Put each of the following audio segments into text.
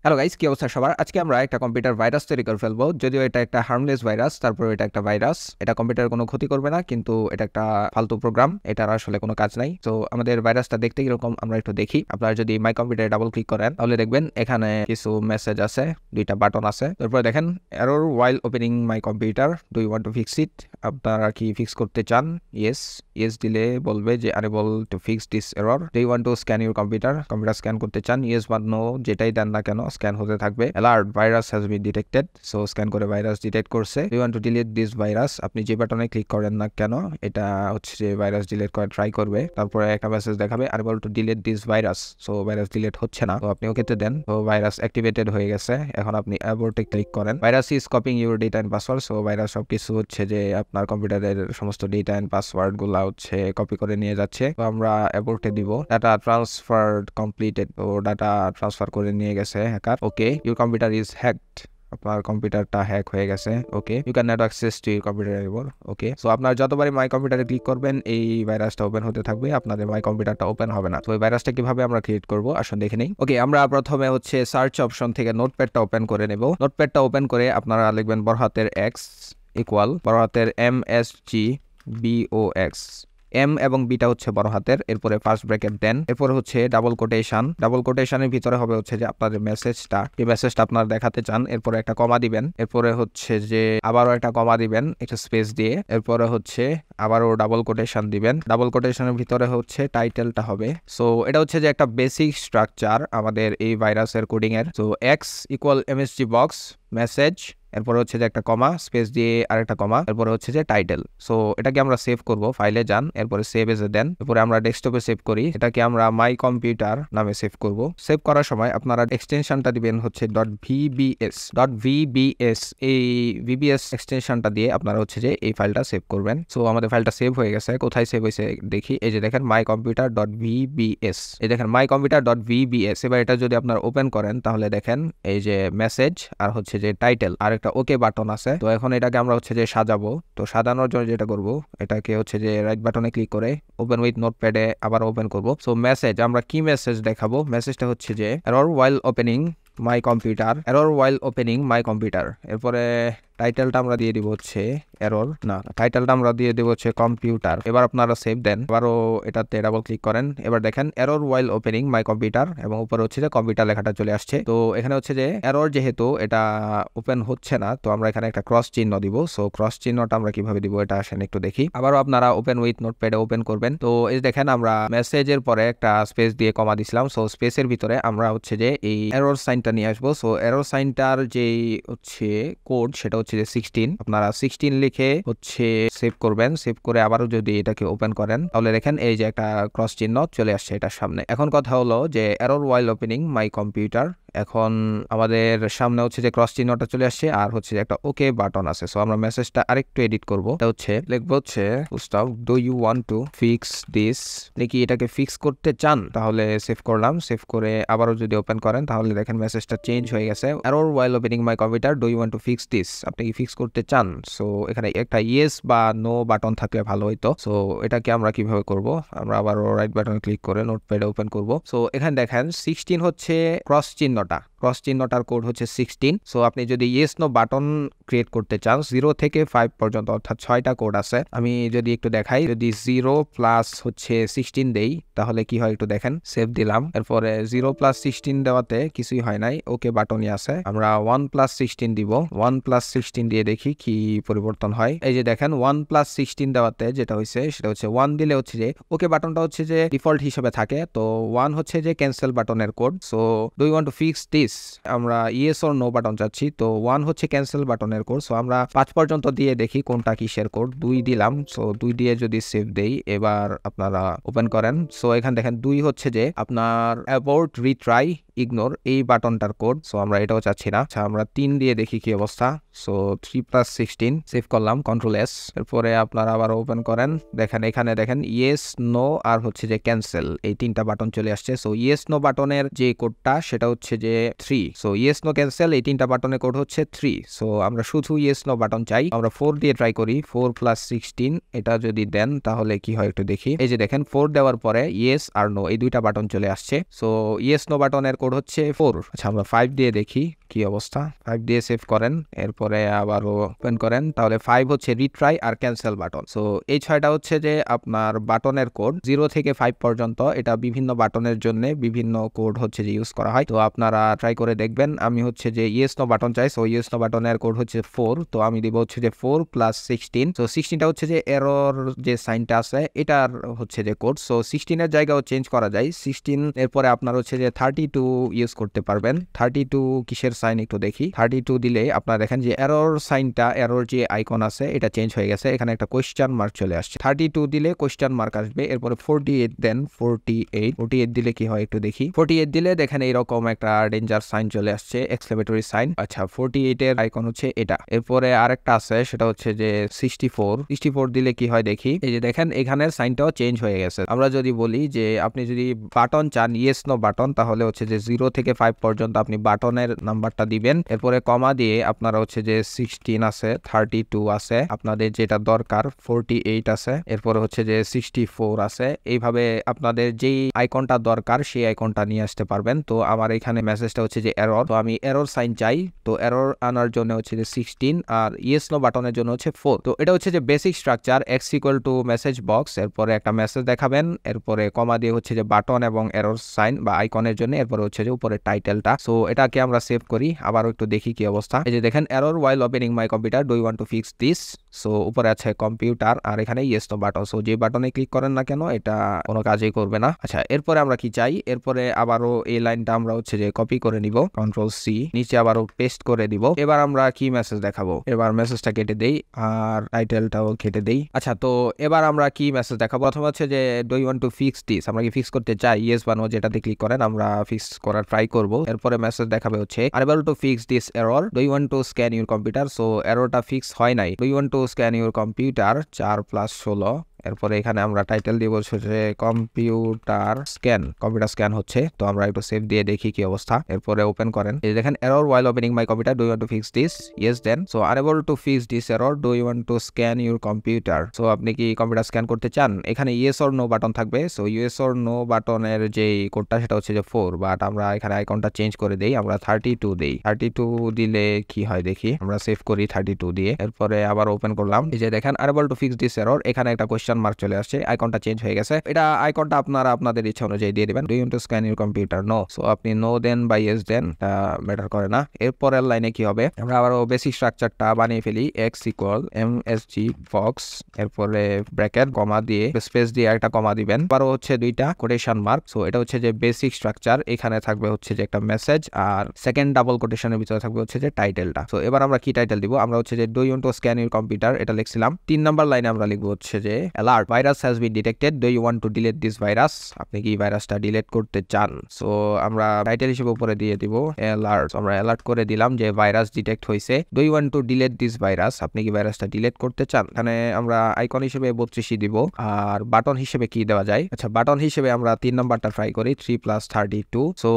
Hello guys, কি অবস্থা সবার? আজকে আমরা একটা কম্পিউটার ভাইরাস তৈরি করে ফেলবো। যদিও এটা একটা হার্মলেস ভাইরাস, তারপর এটা একটা ভাইরাস। এটা কম্পিউটার কোনো ক্ষতি করবে না, কিন্তু এটা একটা ফালতু প্রোগ্রাম, এটার আসলে কোনো কাজ নাই। তো আমাদের ভাইরাসটা দেখতে কিরকম আমরা একটু দেখি। আপনারা যদি মাই কম্পিউটারে ডাবল ক্লিক করেন তাহলে দেখবেন এখানে কিছু মেসেজ আছে, দুইটা বাটন আছে। তারপর দেখেন error while opening my computer, do you want to fix it? আপনারা কি ফিক্স করতে চান? ইয়েস দিলে বলবে যে unable to fix this error. Do you want to scan your computer scan করতে চান? ইয়েস বা নো যেটাই দেন না কেন স্ক্যান হতে থাকবে। Alert, virus has been detected. So scan করে ভাইরাস ডিটেক্ট করছে। Do you want to delete this virus? আপনি যে বাটনে ক্লিক করেন না কেন এটা হচ্ছে যে ভাইরাস ডিলিট করে ট্রাই করবে। তারপরে একটা মেসেজ দেখাবে unable to delete this virus. So virus delete হচ্ছে না, তো আপনি ওকেতে দেন। তো ভাইরাস অ্যাক্টিভেটেড হয়ে গেছে। এখন আপনি অ্যাবোর্টে ক্লিক করেন। Virus is copying your data and password. So virus সবকিছু হচ্ছে যে আপনার কম্পিউটারের সমস্ত ডেটা এন্ড পাসওয়ার্ড গুলা হচ্ছে কপি করে নিয়ে যাচ্ছে। তো আমরা অ্যাবোর্টে দিব। Data transfer completed. তো ডাটা ট্রান্সফার করে নিয়ে গেছে হ্যাকার। Okay, your computer is hacked. আপনার কম্পিউটারটা হ্যাক হয়ে গেছে। Okay, you can not access to your computer anymore. Okay, so আপনার যতবারই মাই কম্পিউটারে ক্লিক করবেন এই ভাইরাসটা ওপেন হতে থাকবে, আপনাদের মাই কম্পিউটারটা ওপেন হবে না। তো এই ভাইরাসটা কিভাবে আমরা ক্রিয়েট করব আসুন দেখে নেই। ওকে, আমরা প্রথমে হচ্ছে সার্চ অপশন থেকে নোটপ্যাডটা ওপেন করে নেব। নোটপ্যাডটা ওপেন করে আপনারা লিখবেন বড় হাতের X ইকুয়াল বড় হাতের MsgBox। এম এবং বিটা হচ্ছে বড় হাতের, এরপরে ফার্স্ট ব্র্যাকেট দেন, এরপরে হচ্ছে ডাবল কোটেশনের ভিতরে হবে হচ্ছে যে আপনাদের মেসেজটা, এই মেসেজটা আপনারা দেখাতে চান। এরপরে একটা কমা দিবেন, এরপরে হচ্ছে যে আবারও একটা কমা দিবেন একটা স্পেস দিয়ে, এরপরে হচ্ছে আবারও ডাবল কোটেশন দিবেন। ডাবল কোটেশনের ভিতরে হচ্ছে টাইটেলটা হবে। সো এটা হচ্ছে যে একটা বেসিক স্ট্রাকচার আমাদের এই ভাইরাসের কোডিং এর। So x equal MsgBox message, এরপরে হচ্ছে যে একটা কমা স্পেস দিয়ে আরেকটা কমা, এরপরে হচ্ছে যে টাইটেল। সো এটাকে আমরা সেভ করব, ফাইলে যান, এরপরে সেভ এজে দেন, এরপরে আমরা ডেস্কটপে সেভ করি। এটাকে আমরা মাই কম্পিউটার নামে সেভ করব। সেভ করার সময় আপনারা এক্সটেনশনটা দিবেন হচ্ছে .vbs। এই VBS এক্সটেনশনটা দিয়ে আপনারা হচ্ছে যে এই ফাইলটা সেভ করবেন। সো আমাদের ফাইলটা সেভ হয়ে গেছে। কোথায় সেভ হয়েছে দেখি, এই যে দেখেন মাই কম্পিউটার .vbs, এই দেখেন মাই কম্পিউটার .vbs। এবার এটা যদি আপনারা ওপেন করেন তাহলে দেখেন এই যে মেসেজ আর হচ্ছে যে টাইটেল আর একটা ওকে বাটন আছে। তো এখন এটাকে আমরা হচ্ছে যে সাজাবো। তো সাজানোর জন্য যেটা করব, এটাকে হচ্ছে যে রাইট বাটনে ক্লিক করে ওপেন উইথ নোটপ্যাডে আবার ওপেন করব। সো মেসেজ, আমরা কি মেসেজ দেখাবো? মেসেজটা হচ্ছে যে error while opening my computer. এরপরে টাইটেলটা আমরা দিয়ে দিব হচ্ছে টাইটেলটা আমরা দিয়ে দিব হচ্ছে কম্পিউটার। এবার আপনারা সেভ দেন, এবারও এটাতে ডাবল ক্লিক করেন। এবার দেখেন error while opening my computer এবং উপরে হচ্ছে যে কম্পিউটার লেখাটা চলে আসছে। তো এখানে হচ্ছে যে এরর যেহেতু এটা ওপেন হচ্ছে না, তো আমরা এখানে একটা ক্রস চিহ্ন দিব। সো ক্রস চিহ্নটা আমরা কিভাবে দিব এটা আসেন একটু দেখি। আবারও আপনারা ওপেন উইথ নোটপ্যাডে ওপেন করবেন। তো এই দেখেন আমরা মেসেজের পরে একটা স্পেস দিয়ে কমা দিছিলাম। সো স্পেসের ভিতরে আমরা হচ্ছে যে এই এরর সাইনটা নিয়ে আসবো। সো এরর সাইনটার যে হচ্ছে কোড সেটা হচ্ছে যে 16। আপনারা 16 লিখে হচ্ছে সেভ করবেন। সেভ করে আবারও যদি এটাকে ওপেন করেন তাহলে দেখেন এই যে একটা ক্রস চিহ্ন চলে আসছে এটার সামনে। এখন কথা হলো যে error while opening my computer, এখন আমাদের সামনে হচ্ছে যে ক্রস চিহ্নটা চলে আসছে আর হচ্ছে যে একটা ওকে বাটন আছে। সো আমরা মেসেজটা আরেকটু এডিট করব। এটা হচ্ছে লিখবো হচ্ছে do you want to fix this? নাকি এটাকে ফিক্স করতে চান? তাহলে সেভ করলাম। সেভ করে আবারও যদি ওপেন করেন তাহলে দেখেন মেসেজটা চেঞ্জ হয়ে গেছে। Error while opening my computer, do you want to fix this? আপনি কি ফিক্স করতে চান? সো এখানে একটা ইয়েস বা নো বাটন থাকলে ভালো হইতো। সো এটাকে আমরা কিভাবে করব? আমরা আবার রাইট বাটন ক্লিক করে নোটপ্যাডে ওপেন করব। সো এখানে দেখেন 16 হচ্ছে ক্রস চিহ্নটার কোড হচ্ছে 16। সো আপনি যদি ইয়েস নো বাটন ক্রিয়েট করতে চান 0 থেকে 5 পর্যন্ত, অর্থাৎ 6টা কোড আছে। আমি যদি একটু দেখাই, যদি 0 প্লাস হচ্ছে 16 দেই তাহলে কি হয় একটু দেখেন। সেভ দিলাম, এরপরে 0 প্লাস 16 দেওয়াতে কিছুই হয় নাই, ওকে বাটনই আছে। আমরা 1 প্লাস 16 দিব। 1 প্লাস 16 দিয়ে দেখি কি পরিবর্তন হয়। এই যে দেখেন 1 প্লাস 16 দেওয়াতে যেটা হয়েছে সেটা হচ্ছে 1 দিলে হচ্ছে যে ওকে বাটনটা হচ্ছে যে ডিফল্ট হিসেবে থাকে। তো 1 হচ্ছে যে ক্যান্সেল বাটনের কোড। So do you want to fix this? আমরা ইয়েস অর নো বাটন চাচ্ছি। তো 1 হচ্ছে ক্যান্সেল বাটনের কোড। সো আমরা 5 পর্যন্ত দিয়ে দেখি কোনটা কিসের কোড। 2 দিলাম। সো 2 দিয়ে যদি সেভ দেই, এবার আপনারা ওপেন করেন। সো এখানে দেখেন 2 হচ্ছে যে আপনার অ্যাবোর্ট, রিট্রাই, ইগনোর এই বাটনটার কোড। সো আমরা এটাও চাচ্ছি না। আচ্ছা, আমরা 3 দিয়ে দেখি কি অবস্থা। সো 3 প্লাস 16 সেভ করলাম, কন্ট্রোল এস। এরপরে আপনারা আবার ওপেন করেন, দেখেন এখানে দেখেন ইয়েস, নো আর হচ্ছে যে ক্যান্সেল, এই 3টা বাটন চলে আসছে। সো ইয়েস নো বাটনের যে কোডটা সেটা হচ্ছে যে 3। সো ইয়েস নো ক্যান্সেল এই 3টা বাটনের কোড হচ্ছে 3। সো আমরা শুধু ইয়েস নো বাটন চাই। আমরা 4 দিয়ে ট্রাই করি। 4 প্লাস 16 এটা যদি দেন তাহলে কি হয় একটু দেখি। এই যে দেখেন 4 দেওয়ার পরে ইয়েস আর নো এই 2টা বাটন চলে আসছে। সো ইয়েস নো বাটনের কোড হচ্ছে 4। আচ্ছা আমরা 5 দিয়ে দেখি কি অবস্থা। 5 দিয়ে সেভ করেন, এরপরে আবারও ওপেন করেন। তাহলে 5 হচ্ছে রিট্রাই আর ক্যান্সেল বাটন। সো এই 6টা হচ্ছে যে আপনার বাটনের কোড 0 থেকে 5 পর্যন্ত। এটা বিভিন্ন বাটনের জন্য বিভিন্ন কোড হচ্ছে যে ইউজ করা হয়। তো আপনারা ট্রাই করে দেখবেন। আমি হচ্ছে যে ইয়েস নো বাটন চাই, সো ইয়েস নো বাটনের কোড হচ্ছে 4। তো আমি দিব হচ্ছে যে 4 + 16। তো 16টা হচ্ছে যে এরর যে সাইনটা আছে এটার হচ্ছে যে কোড। সো 16 এর জায়গাও চেঞ্জ করা যায়। 16 এরপরে আপনার হচ্ছে যে 32 ইউজ করতে পারবেন। 32 কিসের সাইন একটু দেখি। 32 দিলে আপনারা দেখেন যে এরর সাইনটা, এরর যে আইকন আছে এটা চেঞ্জ হয়ে গেছে। এখানে একটা কোয়েশ্চেন মার্ক চলে আসছে। 32 দিলে কোয়েশ্চেন মার্ক আসবে। এরপরে 48 দেন 48 দিলে কি হয় একটু দেখি। 48 দিলে দেখেন এইরকম একটা ডেঞ্জার সাইন চলে আসছে, এক্সক্লেমেটরি সাইন। আচ্ছা 48 এর আইকন হচ্ছে এটা। এরপরে আরেকটা আছে সেটা হচ্ছে যে 64 দিলে কি হয় দেখি। এই যে দেখেন এখানের সাইনটাও চেঞ্জ হয়ে গেছে। আমরা যদি বলি যে আপনি যদি বাটন চান ইয়েস নো বাটন, তাহলে হচ্ছে যে 0 থেকে 5 পর্যন্ত আপনি বাটনের নাম্বারটা দিবেন। এরপরে কমা দিয়ে আপনারা হচ্ছে যে 16 আছে, 32 আছে, আপনাদের যেটা দরকার 48 আছে, এরপরে হচ্ছে যে 64 আছে। এইভাবে আপনাদের যেই আইকনটা দরকার সেই আইকনটা নিয়ে আসতে পারবেন। তো আমার এখানে মেসেজটা হচ্ছে যে এরর, তো আমি এরর সাইন চাই। তো এরর আনার জন্য হচ্ছে যে 16 আর ইয়েস নো বাটনের জন্য হচ্ছে 4। তো এটা হচ্ছে যে basic structure. x = message box, এরপরে একটা মেসেজ দেখাবেন, এরপরে কমা দিয়ে হচ্ছে যে বাটন এবং এরর সাইন বা আইকনের জন্য, এরপরে হচ্ছে যে উপরে টাইটেলটা। সো এটাকে আমরা সেভ করি, আবার একটু দেখি কি অবস্থা। এই যে দেখেন error while opening my computer, do you want to fix this. So উপরে আছে কম্পিউটার আর এখানে ইয়েস নো বাটন। সো যে বাটনে ক্লিক করেন না কেন এটা কোনো কাজই করবে না। আচ্ছা এরপরে আমরা কি চাই, এরপরে আবারও এই লাইনটা আমরা হচ্ছে যে কপি করে নিব, Ctrl+C, নিচে আবারও পেস্ট করে দিব। এবার আমরা কি মেসেজ দেখাবো, এবার মেসেজটা কেটে দেই আর টাইটেলটাও কেটে দেই। আচ্ছা তো এবার আমরা কি মেসেজ দেখাবো। প্রথমে হচ্ছে যে do you want to fix this, আমরা কি ফিক্স করতে চাই, ইয়েস বা নো যেটাতে ক্লিক করেন আমরা ফিক্স করার ট্রাই করব। এরপরে মেসেজ দেখাবে হচ্ছে unable to fix this error, do you want to scan your computer. So এররটা ফিক্স হয় নাই, do you want to scan your computer 4 + 16। এরপরে এখানে আমরা টাইটেল দিব হচ্ছে যে কম্পিউটার স্ক্যান হচ্ছে। তো আমরা একটু সেভ দিয়ে দেখি কি অবস্থা। এরপরে ওপেন করেন, এই দেখেন error while opening my computer, do you want to fix this, yes দেন। So unable to fix this error, do you want to scan your computer. So আপনি কি কম্পিউটার স্ক্যান করতে চান। এখানে ইয়েস অর নো বাটন থাকবে। So yes or no বাটনের যে কোডটা সেটা হচ্ছে যে 4, বাট আমরা এখানে আইকনটা চেঞ্জ করে দেই, আমরা 32 দেই। 32 দিলে কি হয় দেখি, আমরা সেভ করি 32 দিয়ে। এরপরে আবার ওপেন করলাম, এই যে দেখেন unable to fix this error, এখানে একটা কোয়েশ্চেন মার্ক চলে আসছে, আইকনটা চেঞ্জ হয়ে গেছে। এটা আইকনটা আপনারা আপনাদের ইচ্ছা অনুযায়ী দিয়ে দিবেন। Do you want to scan your computer, no. So আপনি নো দেন বা ইয়েস দেন, ম্যাটার করে না। এরপরের লাইনে কি হবে, আমরা আবারও বেসিক স্ট্রাকচারটা বানিয়ে ফেলি। x = MsgBox, এরপরে ব্র্যাকেট, কমা দিয়ে স্পেস দিয়ে একটা কমা দিবেন, আবারও হচ্ছে দুইটা কোটেশন মার্ক। সো এটা হচ্ছে যে বেসিক স্ট্রাকচার। এখানে থাকবে হচ্ছে যে একটা মেসেজ আর সেকেন্ড ডাবল কোটেশনের ভিতরে থাকবে হচ্ছে যে টাইটেলটা। সো এবার আমরা কি টাইটেল দিব, আমরা হচ্ছে যে do you want to scan your computer এটা লিখছিলাম। 3 নাম্বার লাইনে আমরা লিখবো হচ্ছে যে alert, virus has been detected, do you want to delete this virus. আপনি কি ভাইরাসটা ডিলিট করতে চান। সো আমরা টাইটেল হিসেবে উপরে দিয়ে দিব অ্যালার্ট। আমরা অ্যালার্ট করে দিলাম যে ভাইরাস ডিটেক্ট হয়েছে, do you want to delete this virus, আপনি কি ভাইরাসটা ডিলিট করতে চান। এখানে আমরা আইকন হিসেবে 32 দিব আর বাটন হিসেবে কি দেওয়া যায়। আচ্ছা বাটন হিসেবে আমরা 3 নাম্বারটা ট্রাই করি, 3 + 32। So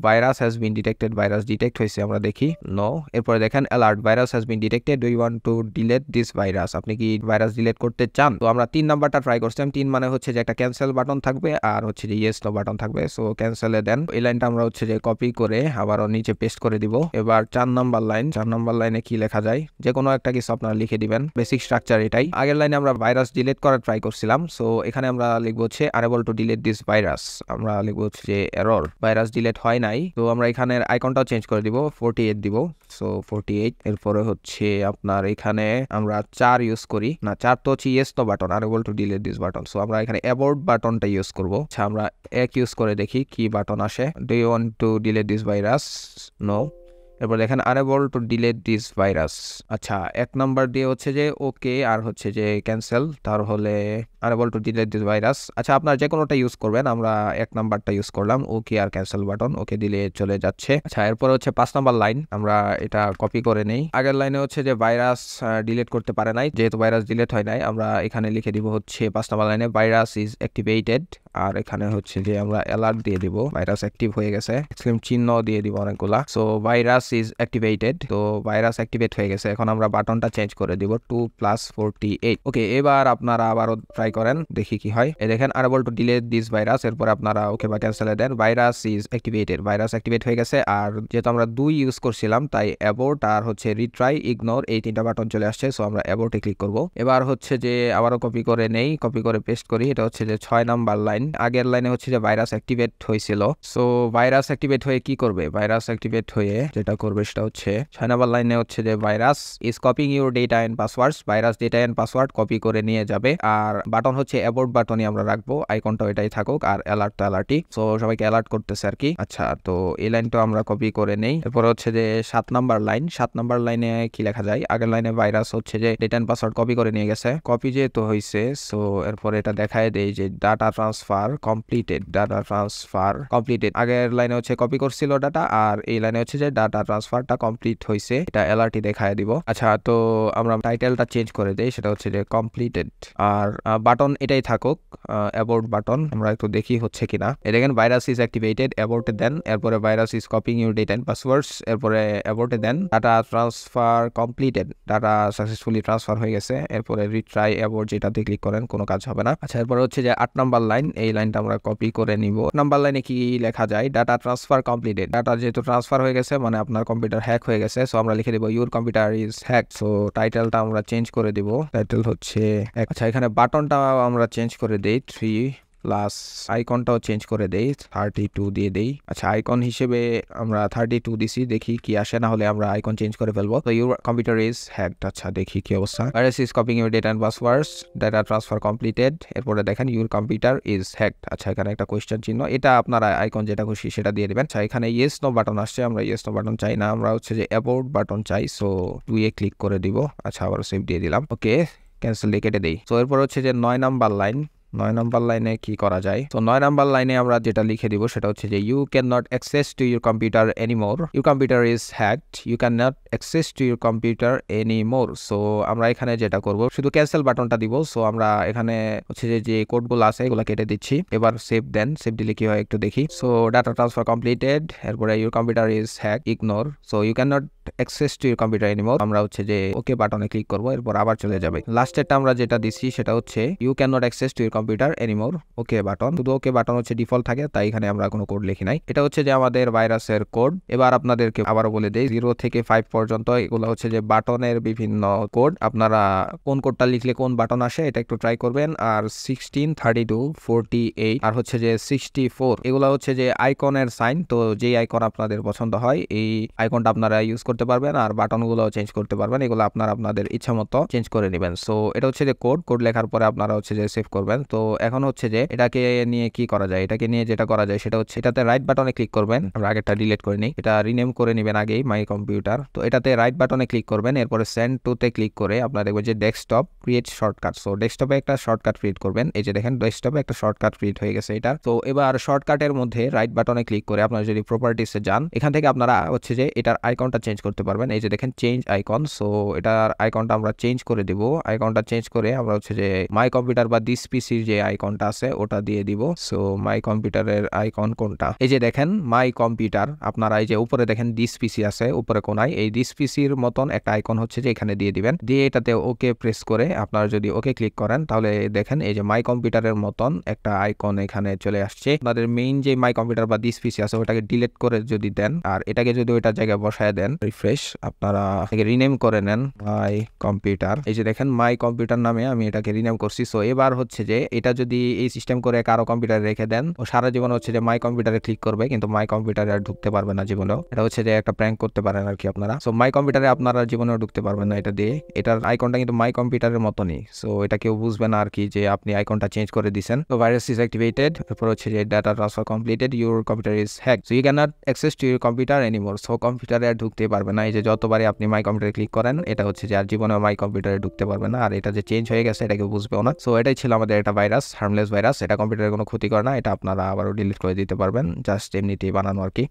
virus has been detected, virus detect হয়েছে, আমরা দেখি নো। এরপরে দেখেন alert, virus has been detected, do you want to delete this virus, আপনি কি ভাইরাস ডিলিট করতে চান। তো আমরা 3 নাম্বারটা ট্রাই করছিলাম। 3 মানে হচ্ছে যে একটা ক্যান্সেল বাটন থাকবে আর হচ্ছে যে ইয়েস নো বাটন থাকবে। সো ক্যান্সেলে দেন। এই লাইনটা আমরা হচ্ছে যে কপি করে আবারও নিচে পেস্ট করে দিব। এবার 4 নাম্বার লাইনে কি লেখা যায়, যে কোনো একটা কিছু আপনারা লিখে দিবেন। বেসিক স্ট্রাকচার এটাই। আগের লাইনে আমরা ভাইরাস ডিলিট করার ট্রাই করছিলাম। সো এখানে আমরা লিখবো হচ্ছে unable to delete this virus, আমরা লিখবো হচ্ছে যে এরর, ভাইরাস ডিলিট হয় নাই। তো আমরা এখানের আইকনটাও চেঞ্জ করে দিব, 48 দিব। সো 48। এরপরে হচ্ছে আপনার এখানে আমরা 4 ইউজ করি না, 4 তো হচ্ছে yes no button, unable to delete this button. So আমরা এখানে অ্যাবর্ট বাটনটা ইউজ করব। আচ্ছা আমরা এক ইউজ করে দেখি কি বাটন আসে। Do you want to delete this virus, no. এরপর দেখেন unable to delete this virus. আচ্ছা 1 নাম্বার দিয়ে হচ্ছে যে ওকে আর হচ্ছে যে ক্যান্সেল, তাহলে unable to delete this virus. আচ্ছা আপনার যে কোনোটা ইউজ করবেন, আমরা 1 নাম্বারটা ইউজ করলাম, ওকে আর ক্যান্সেল বাটন, ওকে দিলে চলে যাচ্ছে। আচ্ছা এরপর হচ্ছে 5 নাম্বার লাইন, আমরা এটা কপি করে নেই। আগের লাইনে হচ্ছে যে ভাইরাস ডিলিট করতে পারে নাই, যেহেতু ভাইরাস ডিলিট হয় নাই আমরা এখানে লিখে দিব হচ্ছে 5 নাম্বার লাইনে ভাইরাস ইজ অ্যাক্টিভেটেড, আর এখানে হচ্ছে যে আমরা অ্যালার্ট দিয়ে দিব, ভাইরাস অ্যাক্টিভ হয়ে গেছে, এক্সক্লেম চিহ্ন দিয়ে দিব অনেকগুলা। সো ভাইরাস ইজ অ্যাক্টিভেটেড, তো ভাইরাস অ্যাক্টিভেট হয়ে গেছে। এখন আমরা বাটনটা চেঞ্জ করে দিব 2 + 48। ওকে এবার আপনারা আবারও ট্রাই ট্রাই করেন, দেখি কি হয়। এই দেখেন unable to delete this virus, এরপর আপনারা ওকে বা ক্যান্সেলে দেন। Virus is activated, virus activate হয়ে গেছে। আর যেহেতু আমরা 2 ইউজ করছিলাম তাই অ্যাবোর্ট আর হচ্ছে রিট্রাই, ইগনোর এই 3টা বাটন চলে আসছে। সো আমরা অ্যাবোর্টে ক্লিক করব। এবার হচ্ছে যে আবারও কপি করে নেই, কপি করে পেস্ট করি। এটা হচ্ছে যে 6 নাম্বার লাইন। আগের লাইনে হচ্ছে যে ভাইরাস অ্যাক্টিভেট হয়েছিল। সো ভাইরাস অ্যাক্টিভেট হয়ে কি করবে, ভাইরাস অ্যাক্টিভেট হয়ে যেটা করবে সেটা হচ্ছে 6 নাম্বার লাইনে হচ্ছে যে virus is copying your data and passwords, virus data and password copy করে নিয়ে যাবে। আর বাটন হচ্ছে অ্যাবোর্ট বাটনই আমরা রাখবো, আইকনটা এটাই থাকুক। আর অ্যালার্ট তো অ্যালার্টই, সো সবাইকে অ্যালার্ট করতেছে আর কি। আচ্ছা, তো এই লাইনটা আমরা কপি করে নেই। এরপর হচ্ছে যে 7 নাম্বার লাইন। 7 নাম্বার লাইনে কি লেখা যায়, আগের লাইনে ভাইরাস হচ্ছে যে ডেটা এন্ড পাসওয়ার্ড কপি করে নিয়ে গেছে, কপি যেহেতু হয়েছে সো এরপর এটা দেখায় দেই যে data transfer completed, data transfer completed. আগের লাইনে হচ্ছে কপি করছিল ডাটা, আর এই লাইনে হচ্ছে যে ডাটা ট্রান্সফারটা কমপ্লিট হয়েছে, এটা অ্যালার্টই দেখায় দিব। আচ্ছা, তো আমরা টাইটেলটা চেঞ্জ করে দেই, সেটা হচ্ছে যে কমপ্লিটেড। আর বাটন এটাই থাকুক, অ্যাবোর্ট বাটন। আমরা একটু দেখি হচ্ছে কিনা। দেখেন ভাইরাস ইজ অ্যাক্টিভেটেড, অ্যাবোর্টে দেন। এরপরে virus is copying your data and passwords, এরপরে অ্যাবোর্টে দেন। Data transfer completed, data successfully transfer হয়ে গেছে। এরপরে রিট্রাই অ্যাবোর্ট যেটাতে ক্লিক করেন কোনো কাজ হবে না। আচ্ছা, এরপরে হচ্ছে যে 8 নাম্বার লাইন। এই লাইনটা আমরা কপি করে নিব। নাম্বার লাইনে কি লেখা যায়, ডাটা ট্রান্সফার কমপ্লিটেড, ডাটা যেহেতু ট্রান্সফার হয়ে গেছে মানে আপনার কম্পিউটার হ্যাক হয়ে গেছে। সো আমরা লিখে দিব your computer is hack. So টাইটেলটা আমরা চেঞ্জ করে দিব, টাইটেল হচ্ছে। আচ্ছা, এখানে বাটনটা আমরা চেঞ্জ করে দেই 3 প্লাস, আইকনটাও চেঞ্জ করে দেই 32 দিয়ে দেই। আচ্ছা, আইকন হিসেবে আমরা 32 দিছি, দেখি কি আসে, না হলে আমরা আইকন চেঞ্জ করে ফেলবো। তো ইউর কম্পিউটার ইজ হ্যাকড। আচ্ছা, দেখি কি অবস্থা। Virus is copying your data and passwords, data transfer completed. এরপরে দেখেন ইউর কম্পিউটার ইজ হ্যাকড। আচ্ছা, এখানে একটা কোয়েশ্চেন চিহ্ন, এটা আপনারা আইকন যেটা খুশি সেটা দিয়ে দিবেন। আচ্ছা, এখানে ইয়েস নো বাটন আসছে, আমরা ইয়েস নো বাটন চাই না, আমরা হচ্ছে যে অ্যাবোর্ট বাটন চাই। সো 2 এ ক্লিক করে দিব। আচ্ছা, আবার সেভ দিয়ে দিলাম। ওকে, ক্যান্সেল দিয়ে কেটে দেই। সো এরপর হচ্ছে যে 9 নাম্বার লাইন। 9 নাম্বার লাইনে কি করা যায়, তো 9 নাম্বার লাইনে আমরা যেটা লিখে দিব সেটা হচ্ছে যে you can not access to your computer anymore, your computer is hacked, you can not access to your computer anymore. So আমরা এখানে যেটা করব শুধু ক্যান্সেল বাটনটা দিব। সো আমরা এখানে হচ্ছে যে কোডগুলো আছে এগুলো কেটে দিচ্ছি। এবার সেভ দেন, সেভ দিলে কি হয় একটু দেখি। সো ডাটা ট্রান্সফার কমপ্লিটেড, এরপরে your computer is hack, ignore. So you can not access to your computer anymore, আমরা হচ্ছে যে ওকে বাটনে ক্লিক করব, এরপর আবার চলে যাবে। লাস্টেরটা আমরা যেটা দিচ্ছি সেটা হচ্ছে you can not access to your computer anymore, okay button. শুধু ওকে বাটন হচ্ছে ডিফল্ট থাকে, তাই এখানে আমরা কোনো কোড লিখি নাই। এটা হচ্ছে যে আমাদের ভাইরাসের কোড। এবার আপনাদেরকে আবারও বলে দেই 0 থেকে 5 পর্যন্ত এগুলো হচ্ছে যে বাটনের বিভিন্ন কোড। আপনারা কোন কোডটা লিখলে কোন বাটন আসে এটা একটু ট্রাই করবেন। আর 16, 32, 48 আর হচ্ছে যে 64 এগুলো হচ্ছে যে আইকনের সাইন। তো যেই আইকন আপনাদের পছন্দ হয় এই আইকনটা আপনারা ইউজ করতে পারবেন, আর বাটনগুলো চেঞ্জ করতে পারবেন। এগুলো আপনারা আপনাদের ইচ্ছা মতো চেঞ্জ করে নেবেন। সো এটা হচ্ছে যে কোড লেখার পরে আপনারা হচ্ছে যে সেভ করবেন। তো এখন হচ্ছে যে এটাকে নিয়ে কি করা যায়, এটাকে নিয়ে যেটা করা যায় সেটা হচ্ছে এটাতে রাইট বাটনে ক্লিক করবেন। আমরা আগেরটা ডিলিট করে নিই, এটা রিনেম করে নেবেন আগেই মাই কম্পিউটার। তো এটাতে রাইট বাটনে ক্লিক করবেন, এরপরে সেন্ড টু তে ক্লিক করে আপনারা দেখবেন যে ডেস্কটপ ক্রিয়েট শর্টকাট। সো ডেস্কটপে একটা শর্টকাট ক্রিয়েট করবেন। এই যে দেখেন ডেস্কটপে একটা শর্টকাট ক্রিয়েট হয়ে গেছে এটা। তো এবার শর্টকাটের মধ্যে রাইট বাটনে ক্লিক করে আপনারা যদি প্রপার্টিসে যান, এখান থেকে আপনারা হচ্ছে যে এটার আইকনটা চেঞ্জ করতে পারবেন। এই যে দেখেন চেঞ্জ আইকন। সো এটার আইকনটা আমরা চেঞ্জ করে দিব। আইকনটা চেঞ্জ করে আমরা হচ্ছে যে মাই কম্পিউটার বা দিস পিসির যে আইকনটা আছে ওটা দিয়ে দিব। সো মাই কম্পিউটারের আইকন কোনটা, এই যে দেখেন মাই কম্পিউটার। আপনারা এই যে উপরে দেখেন দিস পিসি আছে উপরে কোনায়, এই দিস পিসির মতন একটা আইকন হচ্ছে যে এখানে দিয়ে দিবেন। দিয়ে এটাতে ওকে প্রেস করে আপনারা যদি ওকে ক্লিক করেন তাহলে দেখেন এই যে মাই কম্পিউটারের মতন একটা আইকন এখানে চলে আসছে। আপনাদের মেইন যে মাই কম্পিউটার বা দিস পিসি আছে ওটাকে ডিলিট করে যদি দেন আর এটাকে যদি ওইটার জায়গায় বসায় দেন, রিফ্রেশ, আপনারা এটাকে রিনেম করে নেন মাই কম্পিউটার। এই যে দেখেন মাই কম্পিউটার নামে আমি এটাকে রিনেম করছি। সো এবার হচ্ছে যে এটা যদি এই সিস্টেম করে কারো কম্পিউটারে রেখে দেন ও সারা জীবন হচ্ছে যে মাই কম্পিউটারে ক্লিক করবে কিন্তু মাই কম্পিউটারে আর ঢুকতে পারবে না জীবনেও। এটা হচ্ছে যে একটা প্র্যাঙ্ক করতে পারেন আর কি আপনারা। সো মাই কম্পিউটারে আপনারা জীবনেও ঢুকতে পারবেন না এটা দিয়ে। এটার আইকনটা কিন্তু মাই কম্পিউটারের মতনই। সো এটা কেউ বুঝবে না আর কি যে আপনি আইকনটা চেঞ্জ করে দিয়েছেন। তো ভাইরাস ইজ অ্যাক্টিভেটেড, তারপর হচ্ছে যে data transfer completed, your computer is hack, so you can not access to your computer anymore. So কম্পিউটারে আর ঢুকতে পারবে না। এই যে যতবারই আপনি মাই কম্পিউটারে ক্লিক করেন এটা হচ্ছে যে আর জীবনেও মাই কম্পিউটারে ঢুকতে পারবে না। আর এটা যে চেঞ্জ হয়ে গেছে এটা কেউ বুঝবেও না। সো এটাই ছিল আমাদের একটা ভাইরাস, হার্মলেস ভাইরাস। এটা কম্পিউটারের কোনো ক্ষতি করে না, এটা আপনারা আবারও ডিলিট করে দিতে পারবেন, জাস্ট এমনিতেই বানানো আর কি।